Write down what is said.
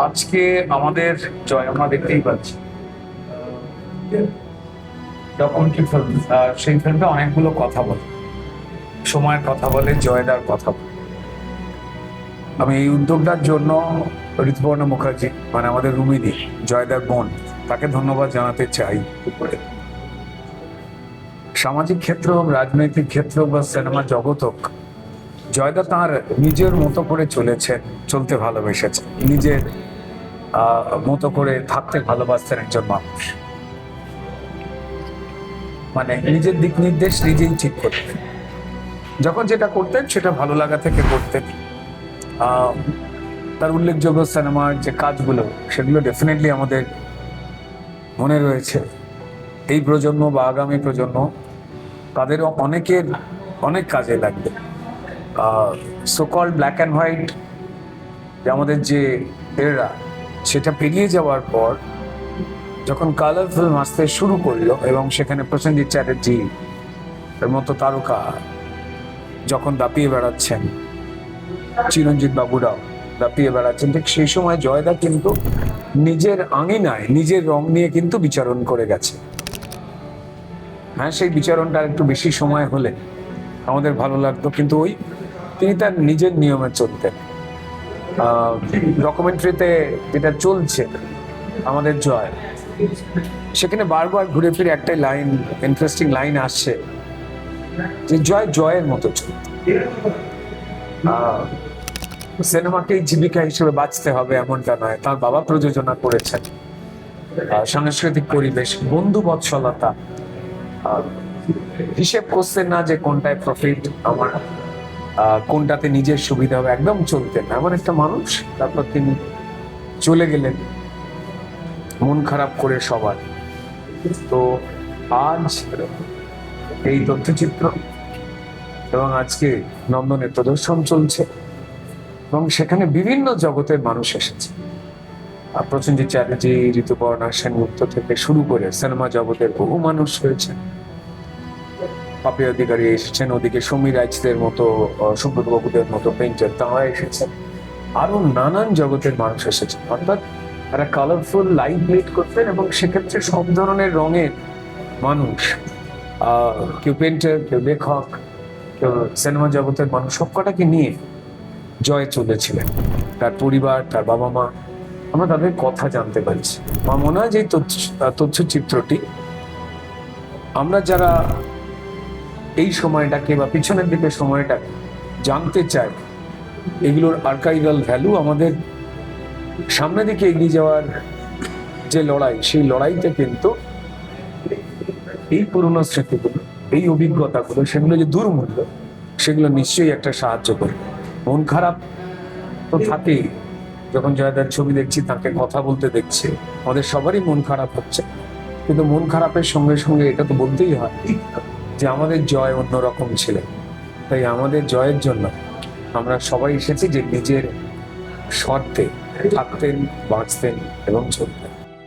আজকে আমাদের জয় আমরা দেখতেই পাচ্ছি ডকুমেন্টারি ফিল্ম। সেই ফিল্মটা অনেকগুলো কথা বলে, সময়ের কথা বলে, জয়দার কথা বলে। আমি এই উদ্যোগটার জন্য ঋতুপর্ণা মুখার্জি, মানে আমাদের রুমিদি, জয়দার বোন, তাকে ধন্যবাদ জানাতে চাই। সামাজিক ক্ষেত্র হোক, রাজনৈতিক ক্ষেত্র বা সিনেমা জগৎ হোক, জয়দা তাঁর নিজের মতো করে চলতে ভালোবেসেছে, নিজের মতো করে থাকতে ভালোবাসতেন একজন মানুষ। মানে নিজের দিক নির্দেশ নিজেই ঠিক করতেন, যখন যেটা করতেন সেটা ভালো লাগা থেকে করতেন। তার উল্লেখযোগ্য সিনেমার যে কাজগুলো, সেগুলো ডেফিনেটলি আমাদের মনে রয়েছে। এই প্রজন্ম বা আগামী প্রজন্ম তাদেরও অনেক কাজে লাগবে। সোকল ব্ল্যাক অ্যান্ড হোয়াইট আমাদের যে এরা, সেটা পেরিয়ে যাওয়ার পর যখন কালার ফিল্ম আসতে শুরু করলো এবং সেখানে প্রসেনজিৎ চ্যাটার্জি এর মতো তারকা যখন দাপিয়ে বেড়াচ্ছেন, চিরঞ্জিত বাবুরাও দাপিয়ে বেড়াচ্ছেন, ঠিক সেই সময় জয়দা কিন্তু নিজের আঙিনায় নিজের রং নিয়ে কিন্তু বিচারণ করে গেছে। হ্যাঁ, সেই বিচারণটা একটু বেশি সময় হলে আমাদের ভালো লাগতো, কিন্তু তিনি তার নিজের নিয়মে চলতেন। ডকুমেন্টারিতে যেটা চলছে আমাদের জয়, সেখানে বারবার ঘুরে ফিরে একটা ইন্টারেস্টিং লাইন আসছে যে জয়ের মতো চলত। সিনেমাকেই জীবিকা হিসেবে বাঁচতে হবে এমনটা নয়, তার বাবা প্রযোজনা করেছেন। সাংস্কৃতিক পরিবেশ, বন্ধু বৎসলতা, হিসেব করছেন না যে কোনটায় প্রফিট আমার, কোনটাতে নিজের সুবিধা হবে, একদম চলতেন না এমন একটা মানুষ। তারপর তিনি চলে গেলেন, মন খারাপ করে সবার। তো আজ এই তথ্যচিত্র এবং আজকে নন্দনে প্রদর্শন চলছে এবং সেখানে বিভিন্ন জগতের মানুষ এসেছে। প্রসেনজিৎ চ্যাটার্জি, ঋতুপর্ণা সেনগুপ্ত থেকে শুরু করে সিনেমা জগতের বহু মানুষ হয়েছে। পাপিয়া অধিকারী এসেছেন, ওদিকে সমীর রাজদের মতো, সুব্রত বাবুদের মতো পেইন্টার তাঁরা এসেছেন, আরো নানান জগতের মানুষ এসেছেন। অর্থাৎ একটা কালারফুল লাইফ লিড করতেন এবং সেক্ষেত্রে সব ধরনের রঙের মানুষ, কেউ পেইন্টার, কেউ লেখক, কেউ সিনেমা জগতের মানুষ, সবকটাকে নিয়ে জয় চলেছিলেন। তার পরিবার, তার বাবা মা, আমরা তাদের কথা জানতে পারছি। আমার মনে হয় যে তথ্যচিত্রটি আমরা যারা এই সময়টাকে বা পিছনের দিকে সময়টা জানতে চাই, এগুলোর আর্কাইভাল ভ্যালু আমাদের সামনের দিকে এগিয়ে যাওয়ার যে লড়াই, সেই লড়াইতে কিন্তু এই পুরনো স্মৃতিগুলো, এই অভিজ্ঞতাগুলো, সেগুলো যে দুর্মূল্য, সেগুলো নিশ্চয়ই একটা সাহায্য করে। মন খারাপ তো থাকেই, যখন জয়দার ছবি দেখছি, তাকে কথা বলতে দেখছি, আমাদের সবারই মন খারাপ হচ্ছে। কিন্তু মন খারাপের সঙ্গে সঙ্গে এটা তো বলতেই হয় যে আমাদের জয় অন্যরকম ছিলেন। তাই আমাদের জয়ের জন্য আমরা সবাই এসেছি যে নিজের শর্তে থাকতেন, বাঁচতেন এবং চলতেন।